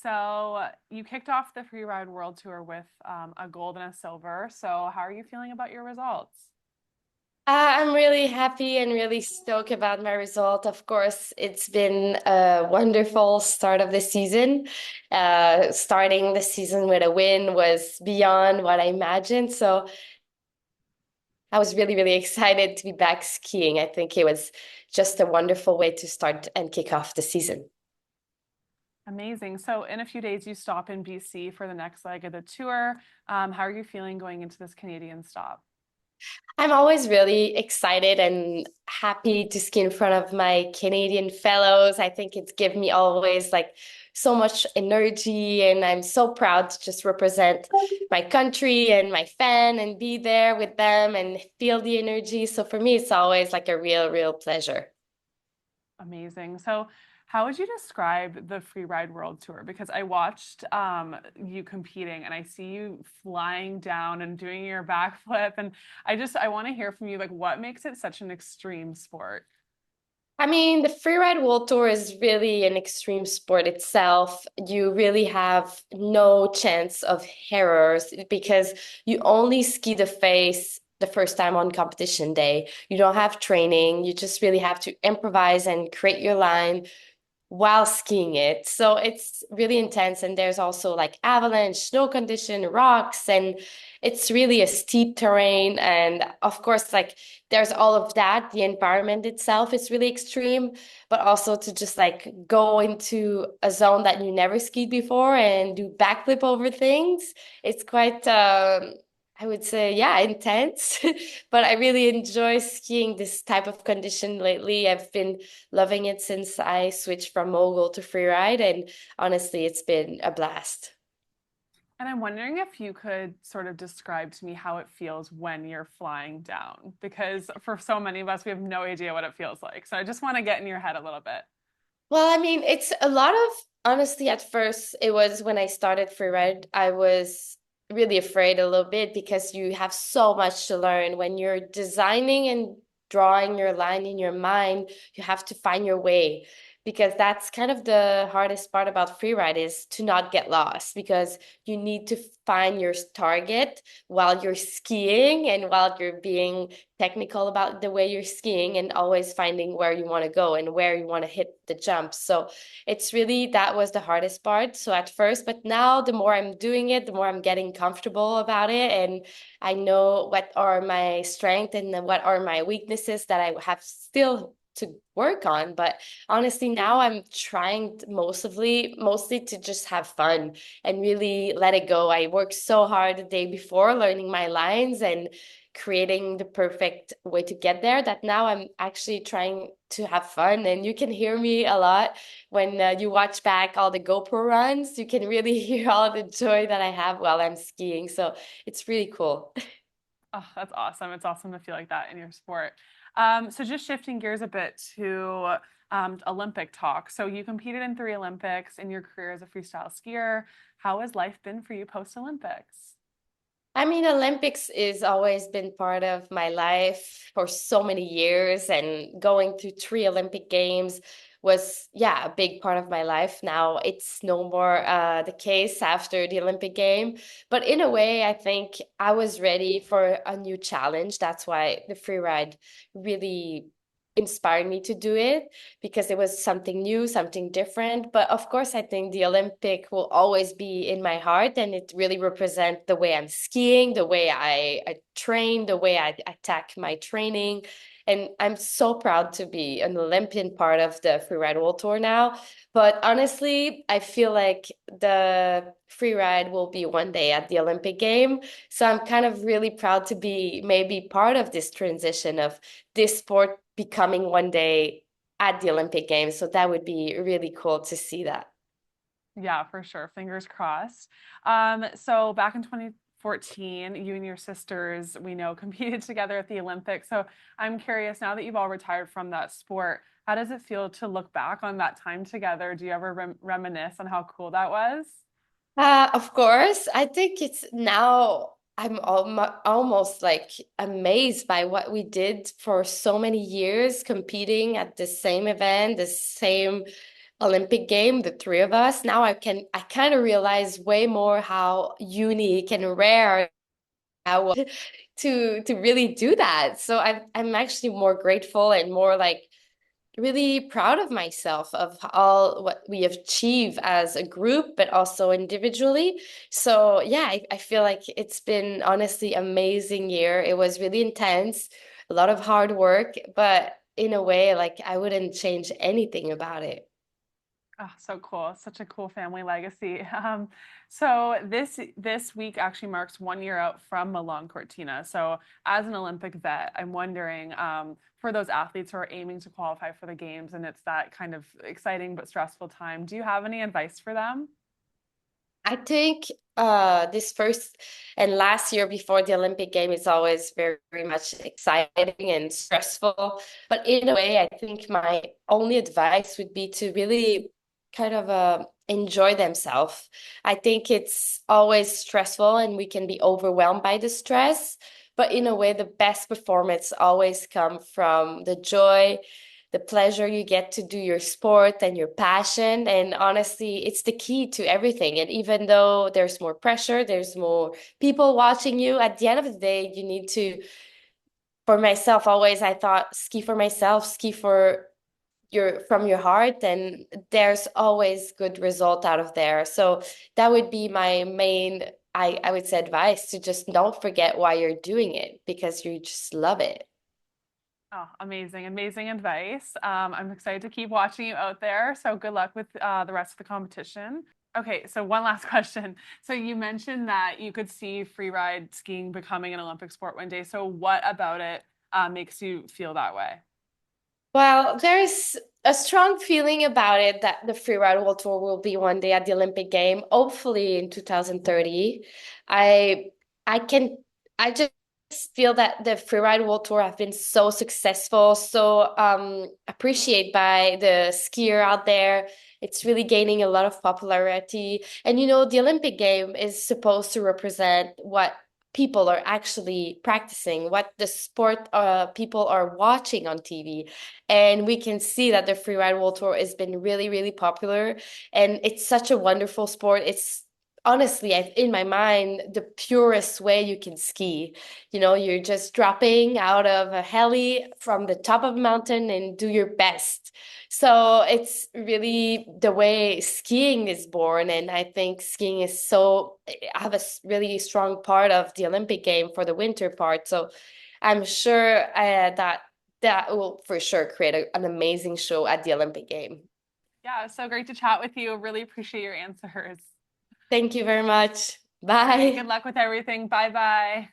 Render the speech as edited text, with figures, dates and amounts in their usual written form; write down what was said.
So you kicked off the Freeride World Tour with a gold and a silver. So how are you feeling about your results? I'm really happy and really stoked about my result. Of course, it's been a wonderful start of the season. Starting the season with a win was beyond what I imagined. So I was really, really excited to be back skiing. I think it was just a wonderful way to start and kick off the season. Amazing. So in a few days, you stop in BC for the next leg of the tour. How are you feeling going into this Canadian stop? I'm always really excited and happy to ski in front of my Canadian fellows. I think it's given me always like so much energy, and I'm so proud to just represent my country and my fan and be there with them and feel the energy. So for me, it's always like a real, real pleasure. Amazing. So how would you describe the Freeride World Tour? Because I watched you competing and I see you flying down and doing your backflip. And I want to hear from you, like, what makes it such an extreme sport? I mean, the freeride world tour is really an extreme sport itself. You really have no chance of errors because you only ski the face the first time on competition day. You don't have training. You just really have to improvise and create your line while skiing it. So it's really intense. And there's also like avalanche, snow condition, rocks, and it's really a steep terrain. And of course, like there's all of that. The environment itself is really extreme, but also to just like go into a zone that you never skied before and do backflip over things. It's quite I would say, yeah, intense, but I really enjoy skiing this type of condition lately. I've been loving it since I switched from mogul to freeride, and honestly, it's been a blast. And I'm wondering if you could sort of describe to me how it feels when you're flying down, because for so many of us, we have no idea what it feels like. So I just want to get in your head a little bit. Well, I mean, it's a lot of honestly, at first, it was when I started freeride, I was really afraid a little bit because you have so much to learn when you're designing and drawing your line in your mind, you have to find your way because that's kind of the hardest part about freeride is to not get lost because you need to find your target while you're skiing and while you're being technical about the way you're skiing and always finding where you want to go and where you want to hit the jumps. So it's really that was the hardest part. So at first, but now the more I'm doing it, the more I'm getting comfortable about it. And I know what are my strengths and then what are my weaknesses that I have still to work on. But honestly, now I'm trying mostly to just have fun and really let it go. I worked so hard the day before learning my lines and creating the perfect way to get there that now I'm actually trying to have fun. And you can hear me a lot when you watch back all the GoPro runs. You can really hear all the joy that I have while I'm skiing. So it's really cool. Oh, that's awesome. It's awesome to feel like that in your sport. So just shifting gears a bit to Olympic talk. So you competed in three Olympics in your career as a freestyle skier. How has life been for you post Olympics? I mean, Olympics is always been part of my life for so many years, and going to three Olympic Games was, yeah, a big part of my life. Now it's no more the case after the Olympic game, but in a way, I think I was ready for a new challenge. That's why the free ride really inspired me to do it because it was something new, something different. But of course, I think the Olympic will always be in my heart, and it really represents the way I'm skiing, the way I train, the way I attack my training. And I'm so proud to be an Olympian part of the Freeride World Tour now. But honestly, I feel like the freeride will be one day at the Olympic game. So I'm kind of really proud to be maybe part of this transition of this sport becoming one day at the Olympic Games. So that would be really cool to see that. Yeah, for sure. Fingers crossed. So back in 2014, you and your sisters, we know, competed together at the Olympics. So I'm curious, now that you've all retired from that sport, how does it feel to look back on that time together? Do you ever reminisce on how cool that was? Of course, I think it's now I'm almost like amazed by what we did for so many years competing at the same event, the same Olympic game, the three of us. Now I kind of realize way more how unique and rare I was to really do that. So I'm actually more grateful and more like really proud of myself of all what we have achieved as a group, but also individually. So yeah, I feel like it's been honestly amazing year. It was really intense, a lot of hard work, but in a way, like I wouldn't change anything about it. Oh, so cool. Such a cool family legacy. So this week actually marks 1 year out from Milan Cortina. So as an Olympic vet, I'm wondering for those athletes who are aiming to qualify for the games and it's that kind of exciting but stressful time, do you have any advice for them? I think this first and last year before the Olympic game is always very, very much exciting and stressful. But in a way, I think my only advice would be to really kind of enjoy themselves. I think it's always stressful and we can be overwhelmed by the stress. But in a way, the best performance always come from the joy, the pleasure you get to do your sport and your passion. And honestly, it's the key to everything. And even though there's more pressure, there's more people watching you, at the end of the day, you need to, for myself, always I thought ski for myself, ski for your from your heart, and there's always good result out of there. So that would be my main, I would say advice to just don't forget why you're doing it because you just love it. Oh, amazing, amazing advice. I'm excited to keep watching you out there. So good luck with the rest of the competition. Okay, so one last question. So you mentioned that you could see freeride skiing becoming an Olympic sport one day. So what about it makes you feel that way? Well, there's a strong feeling about it that the Freeride World Tour will be one day at the Olympic game, hopefully in 2030. I I can I just feel that the Freeride World Tour have been so successful, so appreciated by the skier out there. It's really gaining a lot of popularity. And you know, the Olympic game is supposed to represent what people are actually practicing, what the sport people are watching on TV. And we can see that the Freeride World Tour has been really, really popular. And it's such a wonderful sport. It's honestly, in my mind, the purest way you can ski. You know, you're just dropping out of a heli from the top of a mountain and do your best. So it's really the way skiing is born. And I think skiing is so, have a really strong part of the Olympic game for the winter part. So I'm sure that will for sure create an amazing show at the Olympic game. Yeah, so great to chat with you. Really appreciate your answers. Thank you very much. All right, good Bye. luck with everything. Bye bye.